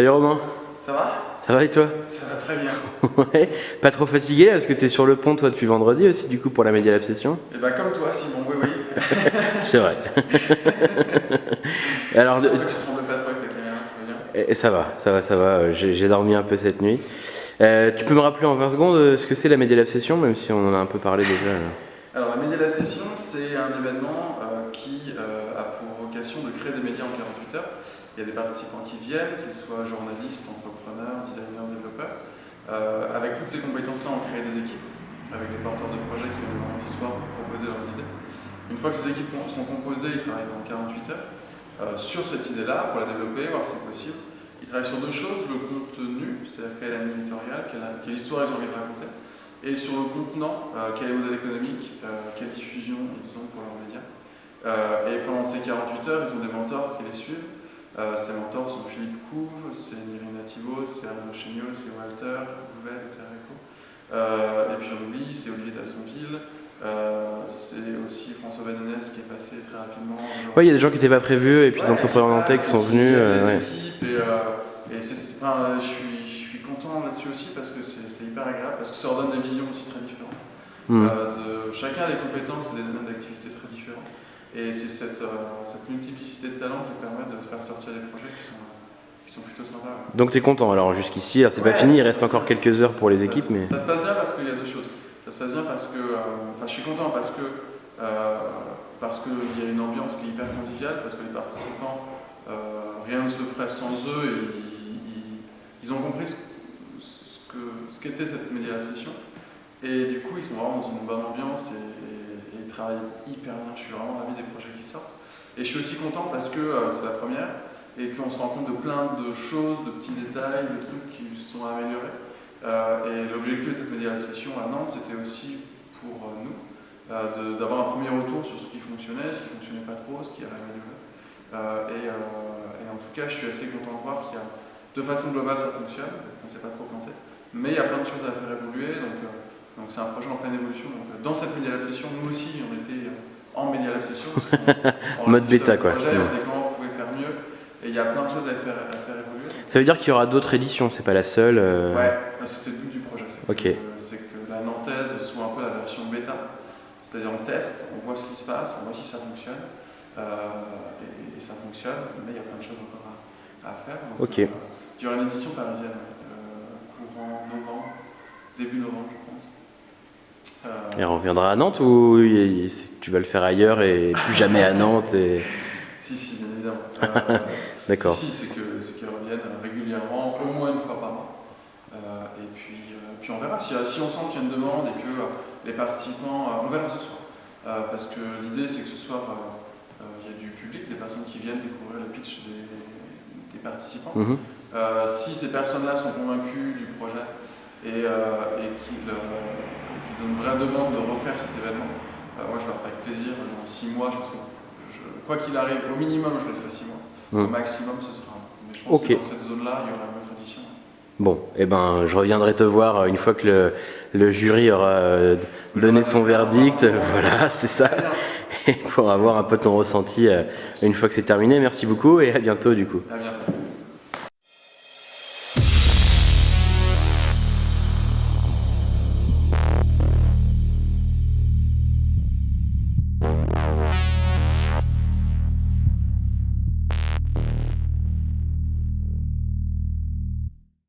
Salut Romain. Ça va? Ça va et toi? Ça va très bien. Ouais. Pas trop fatigué là, parce que t'es sur le pont toi depuis vendredi aussi du coup pour la Media Lab Session? Et bah comme toi Simon, oui. C'est vrai. Alors, J'espère que tu trembles pas trop avec ta caméra, tout va bien? ça va. J'ai dormi un peu cette nuit. Tu peux me rappeler en 20 secondes ce que c'est la Media Lab Session, même si on en a un peu parlé déjà. Alors la Media Lab Session, c'est un événement qui a pour vocation de créer des médias en 48 heures. Il y a des participants qui viennent, qu'ils soient journalistes, entrepreneurs, designers, développeurs. Avec toutes ces compétences-là, on crée des équipes, avec des porteurs de projets qui viennent dans l'histoire pour proposer leurs idées. Une fois que ces équipes sont composées, ils travaillent dans 48 heures sur cette idée-là, pour la développer, voir si c'est possible. Ils travaillent sur deux choses, le contenu, c'est-à-dire quelle est la ligne éditoriale, quelle histoire ils ont envie de raconter, et sur le contenant, quel est le modèle économique, quelle diffusion ils ont pour leurs médias. Et pendant ces 48 heures, ils ont des mentors qui les suivent. Ces mentors sont Philippe Couve, c'est Nirina Thibault, c'est Arnaud Chéniaud, c'est Walter Gouvet, et puis j'en oublie, c'est Olivier Dassonville, c'est aussi François Vanonès qui est passé très rapidement. Ouais, il y a des gens qui n'étaient pas prévus et puis des entrepreneurs nantais qui sont venus. Des équipes et je suis content là-dessus aussi parce que c'est hyper agréable, parce que ça leur donne des visions aussi très différentes. Chacun a des compétences et des domaines d'activité très différents. Et c'est cette multiplicité de talents qui permet de faire sortir des projets qui sont plutôt sympas. Donc tu es content alors jusqu'ici, c'est pas fini, il reste encore quelques heures pour les équipes. Mais ça se passe bien parce qu'il y a deux choses. Ça se passe bien parce que, je suis content parce qu'il y a une ambiance qui est hyper conviviale, parce que les participants, rien ne se ferait sans eux, et ils ont compris ce qu'était cette Media Lab Session. Et du coup, ils sont vraiment dans une bonne ambiance et ils travaillent hyper bien. Je suis vraiment ravi des projets qui sortent. Et je suis aussi content parce que c'est la première et qu'on se rend compte de plein de choses, de petits détails, de trucs qui sont améliorés. Et l'objectif de cette Media Lab Session à Nantes, c'était aussi pour nous d'avoir un premier retour sur ce qui fonctionnait, ce qui ne fonctionnait pas trop, ce qui avait amélioré. Et en tout cas, je suis assez content de voir qu'il y a, de façon globale, ça fonctionne, on ne s'est pas trop planté. Mais il y a plein de choses à faire évoluer. Donc c'est un projet en pleine évolution. Donc, dans cette Media Lab Session, nous aussi, on était en Media Lab Session. Mode bêta quoi. On disait comment on pouvait faire mieux. Et il y a plein de choses à faire évoluer. Ça veut dire qu'il y aura d'autres éditions, c'est pas la seule. Ouais, c'était le but du projet. C'est que la nantaise soit un peu la version bêta. C'est-à-dire on teste, on voit ce qui se passe, on voit si ça fonctionne. Et ça fonctionne, mais il y a plein de choses encore à faire. Donc, il y aura une édition parisienne, courant novembre, début novembre je pense. Et on reviendra à Nantes ou tu vas le faire ailleurs et plus jamais à Nantes Si, bien évidemment. D'accord. Si, c'est qu'ils reviennent régulièrement, au moins une fois par an. Et puis on verra. Si on sent qu'il y a une demande et que les participants... on verra ce soir. Parce que l'idée, c'est que ce soir, il y a du public, des personnes qui viennent découvrir le pitch des participants. Si ces personnes-là sont convaincues du projet et qu'ils ont une vraie demande de refaire cet événement, moi je leur ferai avec plaisir. Dans 6 mois, je pense que quoi qu'il arrive, au minimum je laisserai 6 mois. Au maximum ce sera un. Mais je pense que dans cette zone-là, il y aura une autre édition. Bon, eh ben je reviendrai te voir une fois que le jury aura donné son verdict. Voilà, c'est ça. Et pour avoir un peu ton ressenti une fois que c'est terminé. Merci beaucoup et à bientôt du coup. À bientôt.